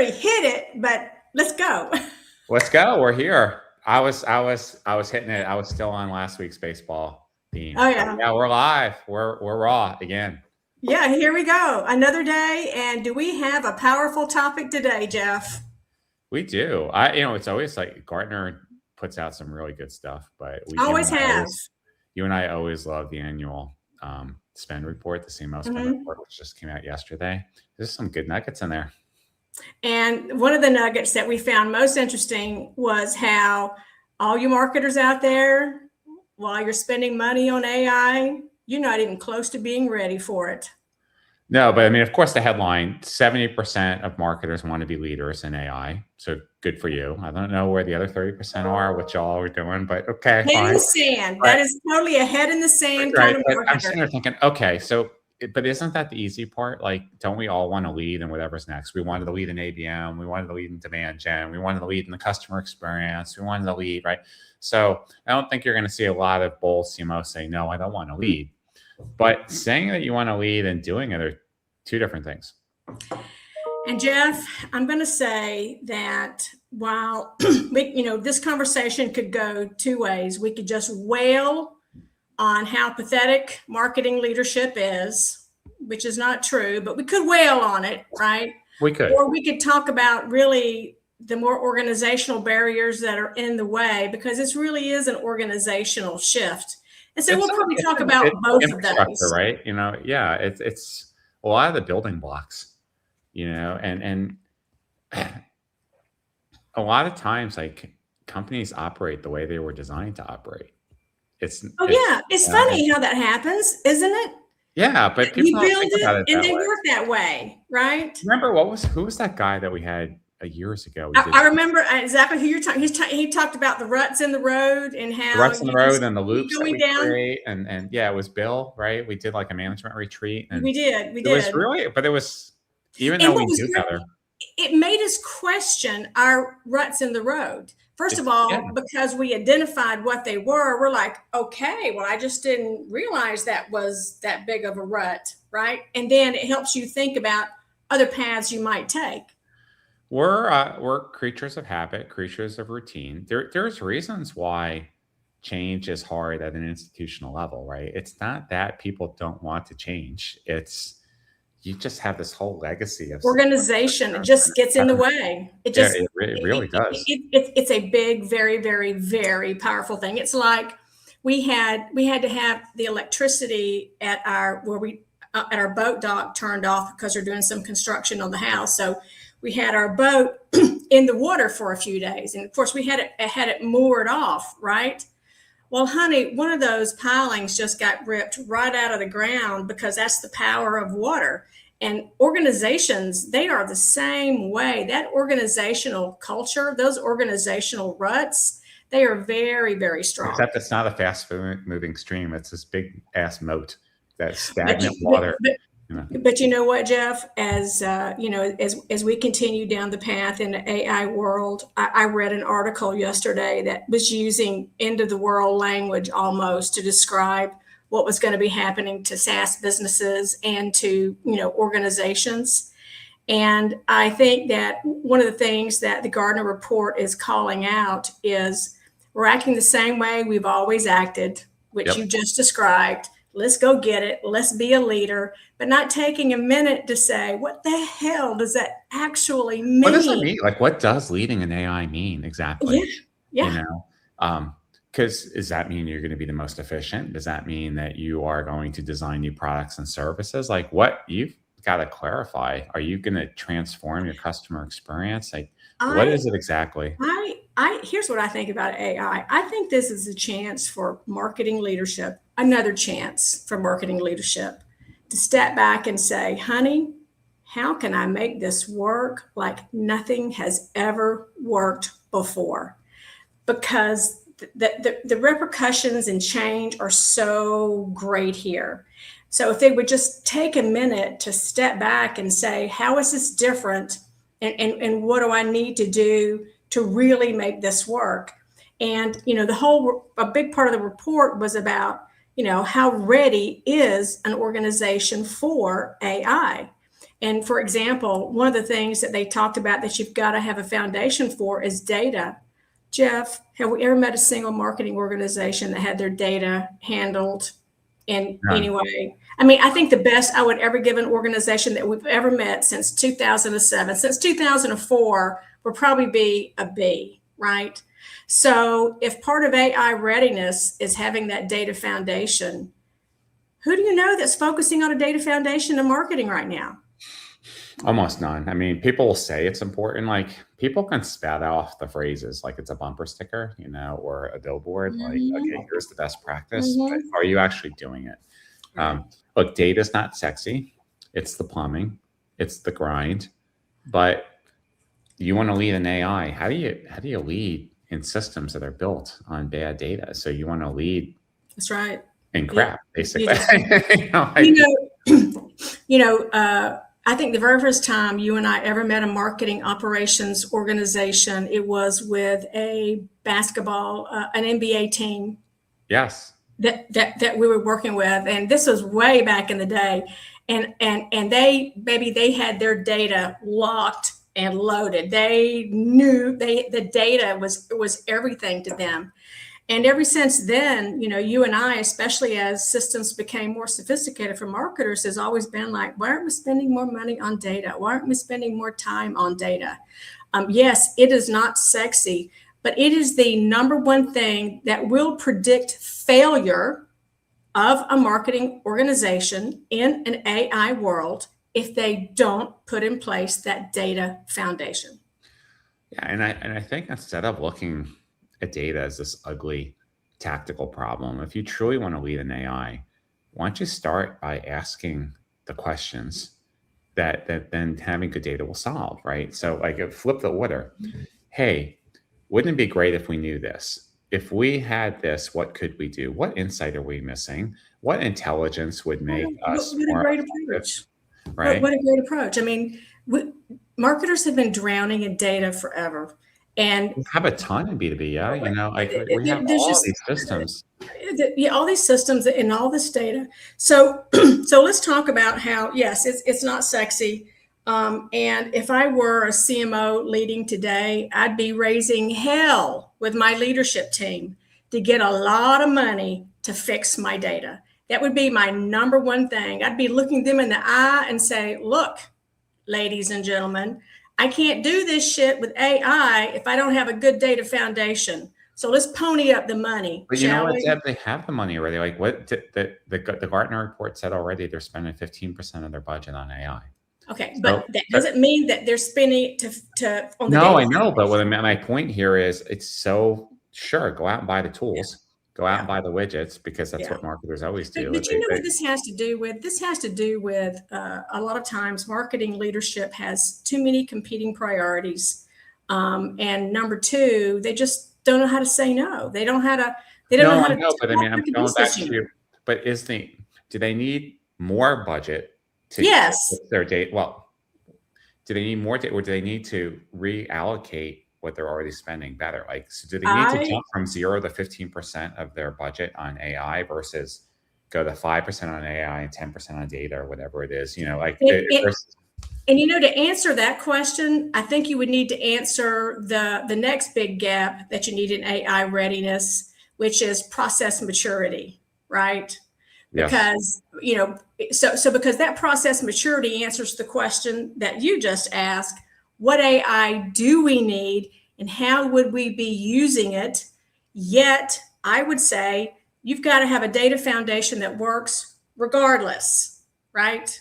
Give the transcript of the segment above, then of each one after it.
necessarily hit it, but let's go. Let's go. We're here. I was hitting it. I was still on last week's baseball theme. Oh yeah. Yeah, we're live. We're raw again. Yeah, here we go. Another day. And do we have a powerful topic today, Jeff? We do. It's always like Gartner puts out some really good stuff, but Always have. You and I always love the annual spend report, the CMO Spend report, which just came out yesterday. There's some good nuggets in there. And one of the nuggets that we found most interesting was how all you marketers out there, while you're spending money on AI, you're not even close to being ready for it. No, but I mean, of course, the headline, 70% of marketers want to be leaders in AI. So good for you. I don't know where the other 30% are, what y'all are doing, but okay. Head in the sand. That is totally a head in the sand kind of marketer. I'm sitting there thinking, okay, so, but isn't that the easy part? Like, don't we all want to lead in whatever's next? We wanted to lead in ABM. We wanted to lead in demand gen. We wanted to lead in the customer experience. We wanted to lead, right? So I don't think you're going to see a lot of bold CMOs say, no, I don't want to lead. But saying that you want to lead and doing it are two different things. And Jeff, I'm going to say that while this conversation could go two ways. We could just wail on how pathetic marketing leadership is, which is not true, but we could wail on it, right? We could. Or we could talk about really the more organizational barriers that are in the way, because this really is an organizational shift. And so we'll probably talk about both of those. Right? It's a lot of the building blocks, and a lot of times, like, companies operate the way they were designed to operate. It's funny how that happens, isn't it? Yeah, but people you build it and they work that way, right? Remember who was that guy that we had years ago? I remember exactly who you're talking. He talked about the ruts in the road and how the ruts in the road and the loops that we down. create, and yeah, it was Bill, right? We did like a management retreat, and we did. It was really, but it was, even though we knew better, it made us question our ruts in the road. First of all, because we identified what they were, we're like, okay, well, I just didn't realize that was that big of a rut, right? And then it helps you think about other paths you might take. We're creatures of habit, creatures of routine. There's reasons why change is hard at an institutional level, right? It's not that people don't want to change. It's, you just have this whole legacy of organization. It just gets in the way. It really does. It's a big, very, very, very powerful thing. It's like we had to have the electricity at our boat dock turned off because they're doing some construction on the house. So we had our boat in the water for a few days, and of course we had it moored off, right? Well, honey, one of those pilings just got ripped right out of the ground because that's the power of water. And organizations, they are the same way. That organizational culture, those organizational ruts, they are very, very strong. Except it's not a fast moving stream. It's this big ass moat, that stagnant water. But you know what, Jeff, as we continue down the path in the AI world, I read an article yesterday that was using end of the world language almost to describe what was going to be happening to SaaS businesses and to, organizations. And I think that one of the things that the Gartner report is calling out is we're acting the same way we've always acted, which you just described. Let's go get it. Let's be a leader, but not taking a minute to say, what the hell does that actually mean? What does it mean? Like, what does leading in AI mean exactly? Yeah. Because does that mean you're going to be the most efficient? Does that mean that you are going to design new products and services? Like, what you've got to clarify. Are you going to transform your customer experience? Like, what is it exactly? Here's what I think about AI. I think this is a chance for marketing leadership, another chance for marketing leadership to step back and say, honey, how can I make this work like nothing has ever worked before? Because the repercussions and change are so great here. So if they would just take a minute to step back and say, how is this different? And what do I need to do to really make this work? And, a big part of the report was about, how ready is an organization for AI? And for example, one of the things that they talked about that you've got to have a foundation for is data. Jeff, have we ever met a single marketing organization that had their data handled in any way? I mean, I think the best I would ever give an organization that we've ever met since 2007, since 2004, would probably be a B, right? So if part of AI readiness is having that data foundation, who do you know that's focusing on a data foundation in marketing right now? Almost none. I mean, people will say it's important. Like people can spout off the phrases like it's a bumper sticker, or a billboard. Like, okay, here's the best practice. But are you actually doing it? Look, data is not sexy. It's the plumbing. It's the grind. But you want to lead in AI. How do you lead in systems that are built on bad data? So you want to lead. That's right. In crap, basically. I think the very first time you and I ever met a marketing operations organization, it was with a basketball, an NBA team. Yes. That we were working with, and this was way back in the day, and they had their data locked and loaded. They knew the data was everything to them. And ever since then, you and I, especially as systems became more sophisticated for marketers, has always been like, why aren't we spending more money on data? Why aren't we spending more time on data? Yes, it is not sexy, but it is the number one thing that will predict failure of a marketing organization in an AI world if they don't put in place that data foundation. Yeah, and I think instead of looking at data as this ugly tactical problem, if you truly want to lead in AI, why don't you start by asking the questions that then having good data will solve, right? So like flip the order. Hey, wouldn't it be great if we knew this? If we had this, what could we do? What insight are we missing? What intelligence would make us what a great approach, right? What a great approach. I mean, marketers have been drowning in data forever. And we have a ton in B2B, yeah. We have all these systems. All these systems and all this data. So let's talk about how, yes, it's not sexy. And if I were a CMO leading today, I'd be raising hell with my leadership team to get a lot of money to fix my data. That would be my number one thing. I'd be looking them in the eye and say, look, ladies and gentlemen, I can't do this shit with AI if I don't have a good data foundation. So let's pony up the money. But you know what, Deb, they have the money already. Like what the Gartner report said already, they're spending 15% of their budget on AI. Okay, but that doesn't mean that they're spending to on the No, I know, but my point here is it's so sure, go out and buy the tools. Go out and buy the widgets because that's what marketers always do. But you know what this has to do with? This has to do with a lot of times marketing leadership has too many competing priorities. And number two, they just don't know how to say no. They don't know how to. But I mean, I'm going back to you. But do they need more budget to fix their data? Well, do they need more data, or do they need to reallocate what they're already spending better? Like, so do they need to jump from 0 to 15% of their budget on AI versus go to 5% on AI and 10% on data or whatever it is? And to answer that question, I think you would need to answer the next big gap that you need in AI readiness, which is process maturity, right? Yes. Because, because that process maturity answers the question that you just asked, what AI do we need and how would we be using it? Yet, I would say you've got to have a data foundation that works regardless, right?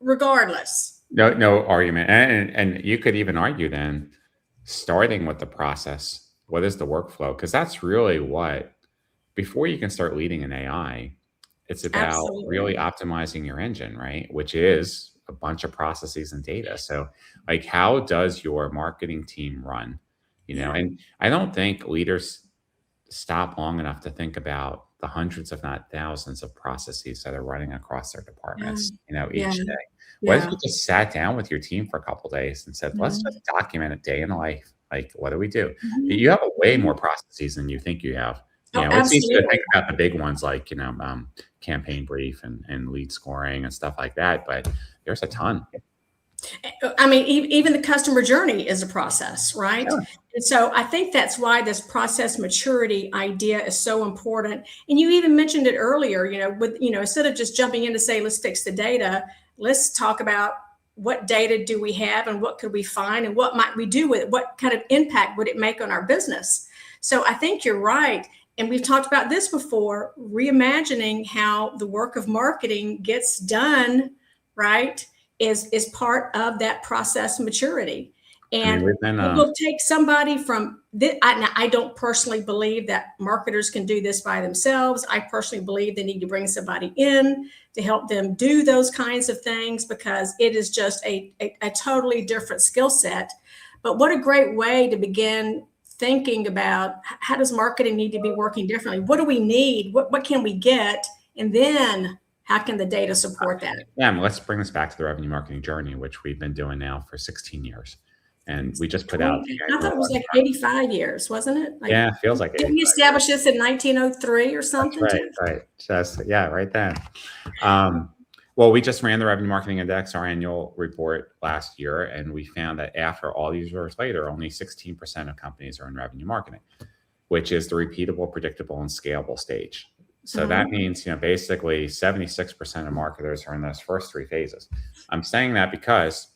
Regardless. No argument. And you could even argue then, starting with the process, what is the workflow? Because that's really before you can start leading in AI, it's about really optimizing your engine, right? Which is a bunch of processes and data. So like, how does your marketing team run? And I don't think leaders stop long enough to think about the hundreds, if not thousands, of processes that are running across their departments, each day. What if you just sat down with your team for a couple of days and said, let's just document a day in life. Like, what do we do? You have way more processes than you think you have. It's easy to think about the big ones like, campaign brief and lead scoring and stuff like that, but there's a ton. I mean, even the customer journey is a process, right? Sure. And so I think that's why this process maturity idea is so important. And you even mentioned it earlier, instead of just jumping in to say, let's fix the data, let's talk about what data do we have and what could we find and what might we do with it? What kind of impact would it make on our business? So I think you're right. And we've talked about this before, reimagining how the work of marketing gets done, right? Is part of that process maturity. And we've been, it will take somebody from this. I don't personally believe that marketers can do this by themselves. I personally believe they need to bring somebody in to help them do those kinds of things, because it is just a totally different skill set. But what a great way to begin thinking about, how does marketing need to be working differently? What do we need? What can we get? And then how can the data support that? Yeah, let's bring this back to the revenue marketing journey, which we've been doing now for 16 years. And we just put out. I thought it was like 85 years, wasn't it? Like, yeah, it feels like it. Didn't we establish this in 1903 or something? That's right. Just, right then. Well, we just ran the Revenue Marketing Index, our annual report last year, and we found that after all these years later, only 16% of companies are in revenue marketing, which is the repeatable, predictable, and scalable stage. So that means, basically 76% of marketers are in those first three phases. I'm saying that because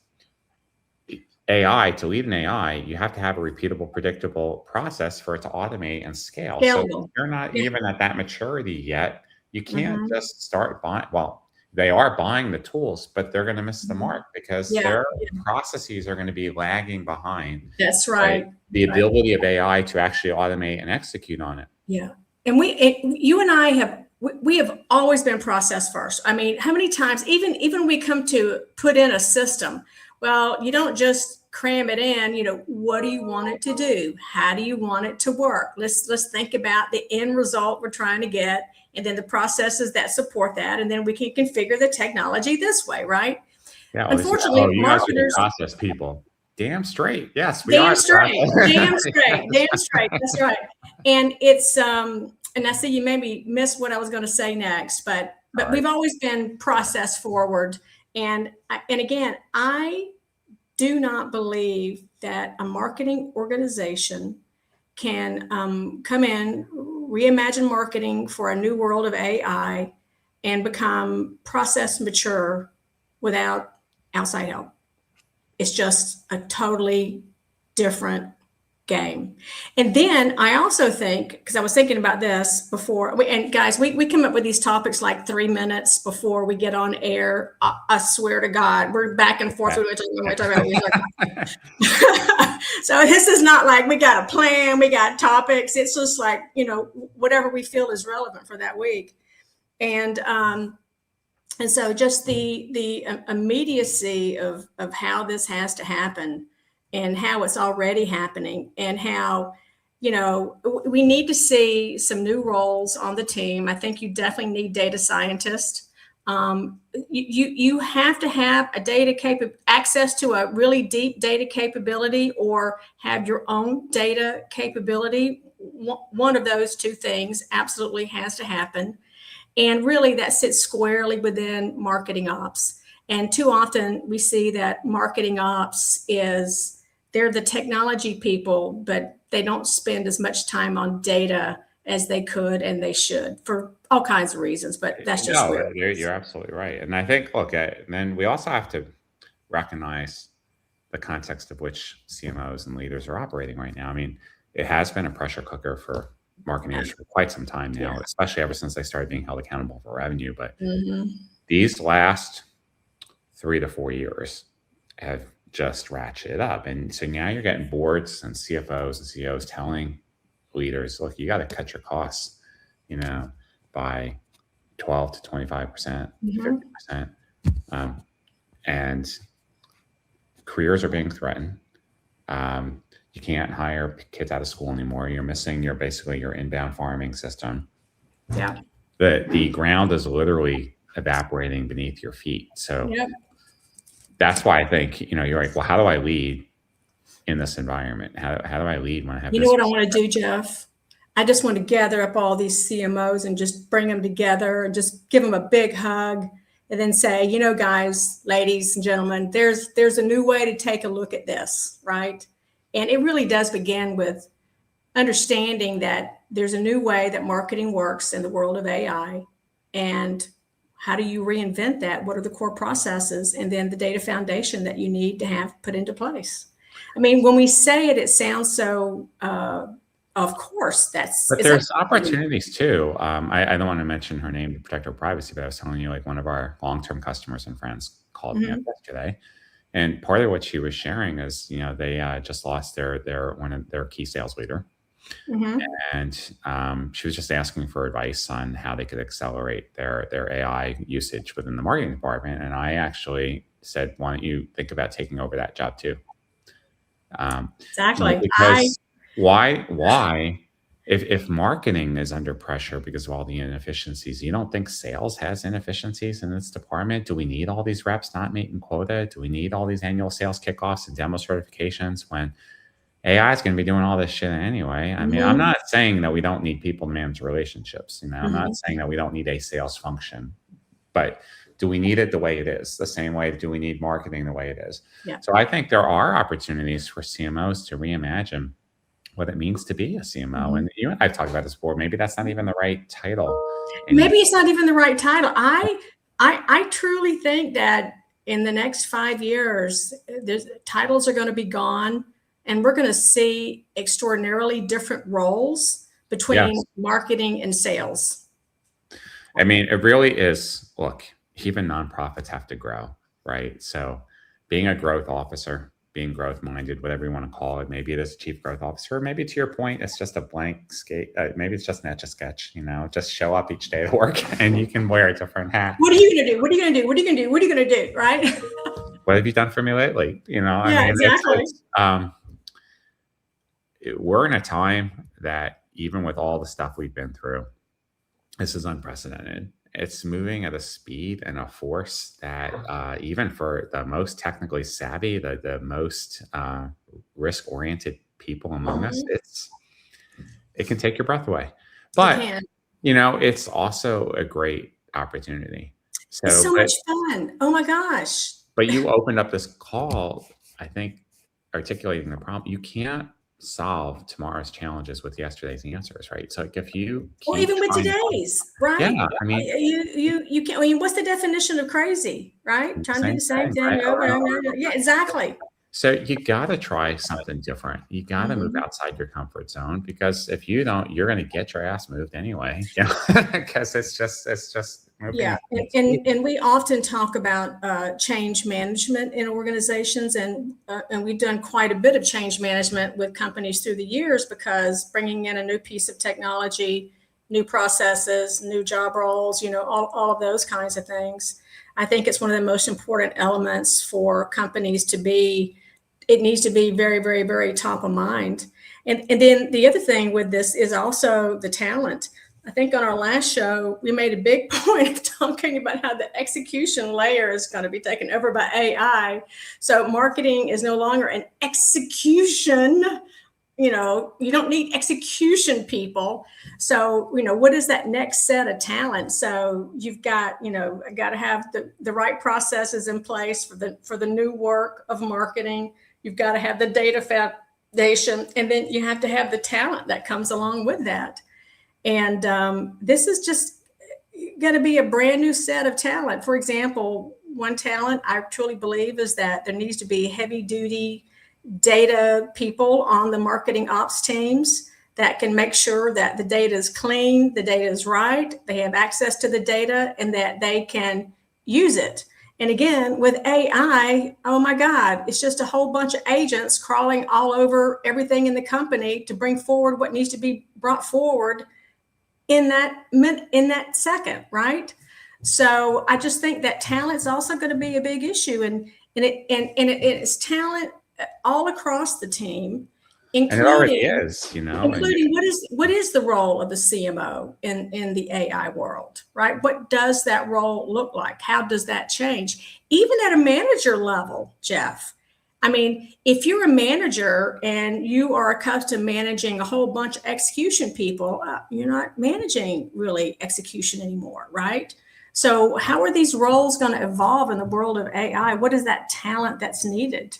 to lead an AI, you have to have a repeatable, predictable process for it to automate and scale. So if you're not even at that maturity yet, you can't just start buying. Well, they are buying the tools, but they're going to miss the mark because their processes are going to be lagging behind. That's right. The ability of AI to actually automate and execute on it. Yeah. And you and I have always been process first. I mean, how many times, even when we come to put in a system, well, you don't just cram it in, what do you want it to do? How do you want it to work? Let's think about the end result we're trying to get, and then the processes that support that. And then we can configure the technology this way, right? Yeah. Unfortunately, you marketers, guys are the process people. Damn straight. Yes, we damn are. Straight. Damn straight. That's right. And it's, and I see you maybe missed what I was going to say next, but we've always been process forward. And again, I do not believe that a marketing organization can come in, reimagine marketing for a new world of AI, and become process mature without outside help. It's just a totally different game. And then I also think, because I was thinking about this before, and guys, we come up with these topics like 3 minutes before we get on air. I swear to God, we're back and forth. So this is not like we got a plan, we got topics. It's just like, whatever we feel is relevant for that week. And so just the immediacy of how this has to happen, and how it's already happening, and how, we need to see some new roles on the team. I think you definitely need data scientists. You have to have access to a really deep data capability, or have your own data capability. One of those two things absolutely has to happen. And really that sits squarely within marketing ops. And too often we see that marketing ops they're the technology people, but they don't spend as much time on data as they could and they should, for all kinds of reasons. But that's just you're absolutely right. And I think, and then we also have to recognize the context of which CMOs and leaders are operating right now. I mean, it has been a pressure cooker for marketers for quite some time now, especially ever since they started being held accountable for revenue. But these last 3 to 4 years have just ratcheted up. And so now you're getting boards and CFOs and CEOs telling leaders, look, you got to cut your costs, by 12 to 25%, 50%. And careers are being threatened. You can't hire kids out of school anymore. You're missing your inbound farming system. Yeah. The ground is literally evaporating beneath your feet. So that's why I think, you're like, well, how do I lead in this environment? How do I lead when I have what I want to do, Jeff? I just want to gather up all these CMOs and just bring them together and just give them a big hug and then say, you know, guys, ladies and gentlemen, there's a new way to take a look at this, right? And it really does begin with understanding that there's a new way that marketing works in the world of AI. And how do you reinvent that? What are the core processes? And then the data foundation that you need to have put into place. I mean, when we say it, it sounds so, of course, But there's opportunities too. I don't want to mention her name to protect her privacy, but I was telling you, like, one of our long-term customers and friends called me up yesterday. And part of what she was sharing is, you know, they just lost their one of their key sales leader. And she was just asking for advice on how they could accelerate their AI usage within the marketing department. And I actually said, why don't you think about taking over that job too? Exactly. Because why, if marketing is under pressure because of all the inefficiencies, you don't think sales has inefficiencies in its department? Do we need all these reps not meeting quota? Do we need all these annual sales kickoffs and demo certifications when AI is going to be doing all this shit anyway? I mean, I'm not saying that we don't need people to manage relationships. You know, I'm not saying that we don't need a sales function, but do we need it the way it is? The same way do we need marketing the way it is? Yeah. So I think there are opportunities for CMOs to reimagine what it means to be a CMO. And you and I've talked about this before. Maybe that's not even the right title. Maybe it's not even the right title. I truly think that in the next 5 years, titles are going to be gone, and we're going to see extraordinarily different roles between marketing and sales. I mean, it really is. Look, even nonprofits have to grow, right? So being a growth officer, being growth minded, whatever you want to call it, maybe it is a chief growth officer, maybe to your point, it's just a blank skate. Maybe it's just an etch a sketch, you know, just show up each day to work and you can wear a different hat. What are you going to do? What are you going to do? What are you going to do? What are you going to do? Right? What have you done for me lately? You know, Yeah, I mean, exactly. We're in a time that even with all the stuff we've been through, this is unprecedented. It's moving at a speed and a force that even for the most technically savvy, the most risk-oriented people among us, it can take your breath away. But you know, it's also a great opportunity. It's so much fun. Oh my gosh. But you opened up this call, I think, articulating the problem. You can't solve tomorrow's challenges with yesterday's answers, right? So like if you or even with today's, right? Yeah, I mean, you can't. I mean, what's the definition of crazy, right? Trying to do the same thing over and over. Yeah, exactly. So you got to try something different. You got to move outside your comfort zone, because if you don't, you're going to get your ass moved anyway. Because it's just moving. Yeah, and we often talk about change management in organizations, and we've done quite a bit of change management with companies through the years, because bringing in a new piece of technology, new processes, new job roles, you know, all of those kinds of things. I think it's one of the most important elements for companies to be. It needs to be very, very, very top of mind. And then the other thing with this is also the talent. I think on our last show, we made a big point of talking about how the execution layer is going to be taken over by AI. So marketing is no longer an execution. You know, you don't need execution people. So, you know, what is that next set of talent? So you've got, you know, got to have the right processes in place for the new work of marketing. You've got to have the data foundation, and then you have to have the talent that comes along with that. And this is just going to be a brand new set of talent. For example, one talent I truly believe is that there needs to be heavy duty data people on the marketing ops teams that can make sure that the data is clean, the data is right, they have access to the data, and that they can use it. And again, with AI, oh my God, it's just a whole bunch of agents crawling all over everything in the company to bring forward what needs to be brought forward in that second, right? So I just think that talent's also going to be a big issue, and it's talent all across the team, including, and it already is, you know, including what is the role of the CMO in the AI world, right? What does that role look like? How does that change? Even at a manager level, Jeff. I mean, if you're a manager and you are accustomed to managing a whole bunch of execution people, you're not managing really execution anymore, right? So how are these roles going to evolve in the world of AI? What is that talent that's needed?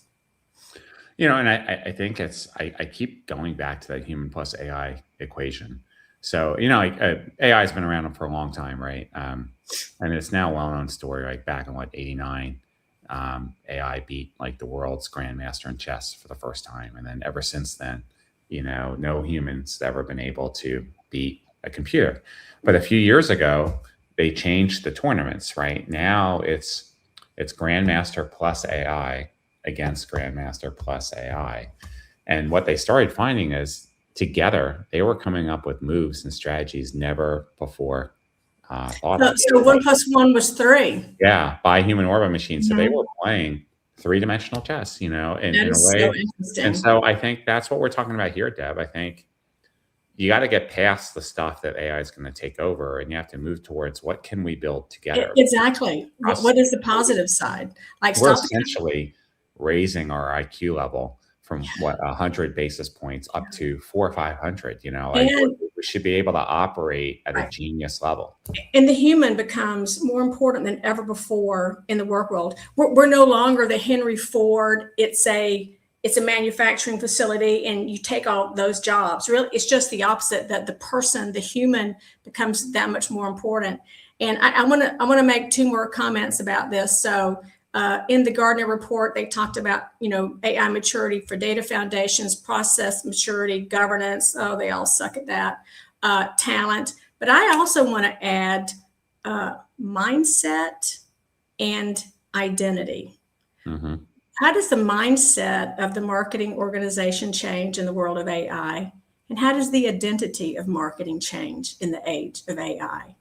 And I think I keep going back to that human plus AI equation. So, like AI has been around for a long time, right? And it's now a well-known story, like back in what, 89, AI beat like the world's grandmaster in chess for the first time. And then ever since then, no humans ever been able to beat a computer. But a few years ago, they changed the tournaments, right? Now it's grandmaster plus AI against grandmaster plus AI. And what they started finding is together they were coming up with moves and strategies never before thought So, of. so 1 + 1 was 3. Yeah, by human orbit machines. So they Mhm. were playing three-dimensional chess, That in a is so way. And interesting. so I think that's what we're talking about here, Deb. I think you got to get past the stuff that AI is going to take over, and you have to move towards what can we build together. Exactly. Us, What is the positive side? Like, we're stop. essentially raising our IQ level from what 100 basis points up to 400 or 500. Like And we should be able to operate at a right. genius level. And the human becomes more important than ever before in the work world. We're no longer the Henry Ford. It's a manufacturing facility, and you take all those jobs. Really, it's just the opposite. That the person, the human, becomes that much more important. And I want to make 2 more comments about this. So. In the Gartner report, they talked about, AI maturity for data foundations, process maturity, governance. Oh, they all suck at that. Talent. But I also want to add mindset and identity. Hmm. How does the mindset of the marketing organization change in the world of AI? And how does the identity of marketing change in the age of AI?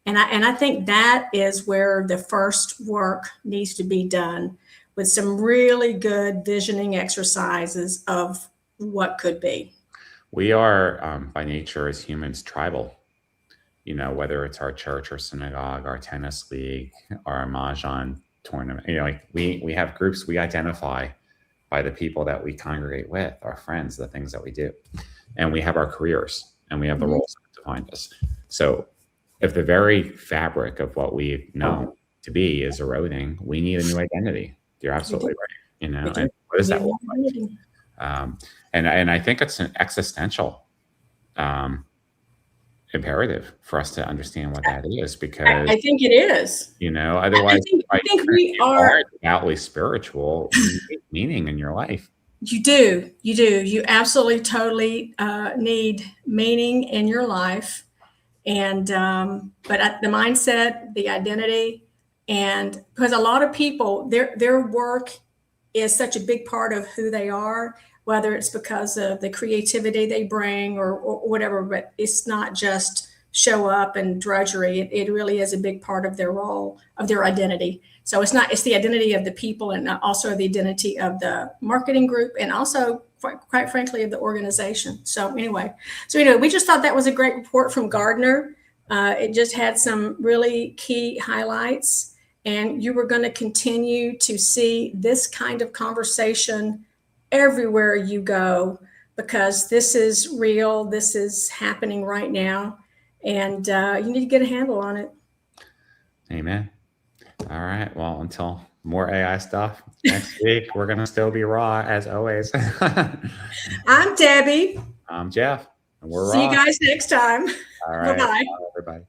And I think that is where the first work needs to be done, with some really good visioning exercises of what could be. We are by nature as humans tribal. Whether it's our church or synagogue, our tennis league, our mahjong tournament. Like we have groups we identify by the people that we congregate with, our friends, the things that we do, and we have our careers and we have the Mhm. roles that define us. So if the very fabric of what we know to be is eroding, we need a new identity. You're We do. absolutely right. We do. And what does We that need look like? identity. And I think it's an existential um, imperative for us to understand what that is, because I think it is. I otherwise, think I like, think if we you are. are devoutly spiritual, you need meaning in your life. You do. You do. You absolutely, totally need meaning in your life, and but the mindset, the identity, and because a lot of people, their work is such a big part of who they are, whether it's because of the creativity they bring or whatever, but it's not just show up and drudgery. It really is a big part of their role, of their identity. So it's the identity of the people, and also the identity of the marketing group, and also quite frankly of the organization. So anyway, we just thought that was a great report from Gardner. It just had some really key highlights, and you were going to continue to see this kind of conversation everywhere you go, because this is real. This is happening right now, and you need to get a handle on it. Amen. All right. Well, until more AI stuff next week, we're gonna still be raw as always. I'm Debbie. I'm Jeff, and we're See you raw. guys next time. All Bye right. bye. Bye, everybody.